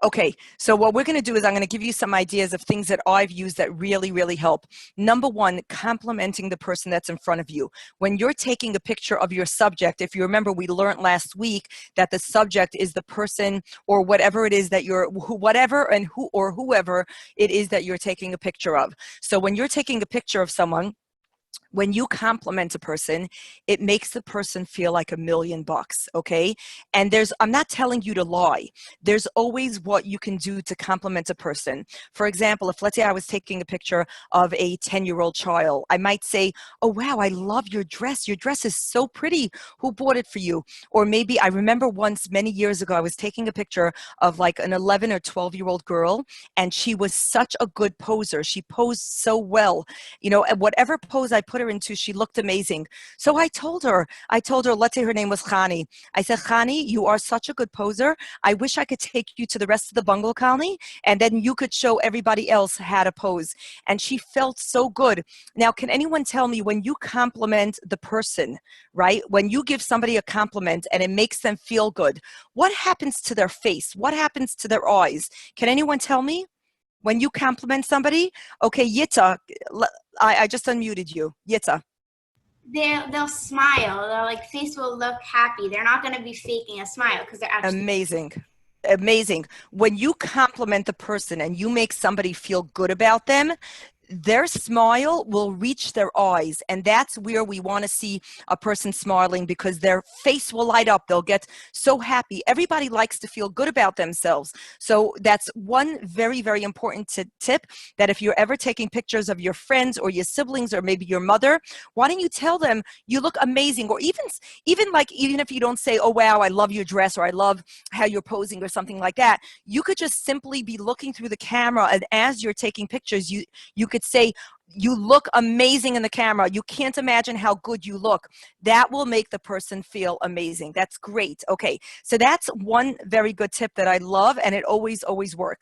Okay, so what we're going to do is I'm going to give you some ideas of things that I've used that really, really help. Number one, complimenting the person that's in front of you. When you're taking a picture of your subject, if you remember, we learned last week that the subject is the person or whatever it is that you're, whatever and who or whoever it is that you're taking a picture of. So when you're taking a picture of someone, when you compliment a person, it makes the person feel like $1,000,000, okay? And I'm not telling you to lie. There's always what you can do to compliment a person. For example, if let's say I was taking a picture of a 10-year-old child, I might say, oh, wow, I love your dress. Your dress is so pretty. Who bought it for you? Or maybe I remember once many years ago, I was taking a picture of like an 11 or 12-year-old girl, and she was such a good poser. She posed so well. You know, whatever pose I put her into, she looked amazing. So I told her, let's say her name was Khani. I said, Khani, you are such a good poser. I wish I could take you to the rest of the bungalow colony, and then you could show everybody else how to pose. And she felt so good. Now, can anyone tell me, when you compliment the person, right? When you give somebody a compliment and it makes them feel good, what happens to their face? What happens to their eyes? Can anyone tell me? When you compliment somebody? Okay, Yitzhak, I just unmuted you. Yitzhak. They'll smile. Their like face will look happy. They're not going to be faking a smile because they're actually Amazing. Amazing. When you compliment the person and you make somebody feel good about them, their smile will reach their eyes, and that's where we want to see a person smiling, because their face will light up. They'll get so happy. Everybody likes to feel good about themselves. So that's one very, very important tip, that if you're ever taking pictures of your friends or your siblings or maybe your mother, why don't you tell them you look amazing? Or even if you don't say, oh wow, I love your dress, or I love how you're posing, or something like that, you could just simply be looking through the camera, and as you're taking pictures, you could say, you look amazing in the camera. You can't imagine how good you look. That will make the person feel amazing. That's great. Okay, so that's one very good tip that I love, and it always, always works.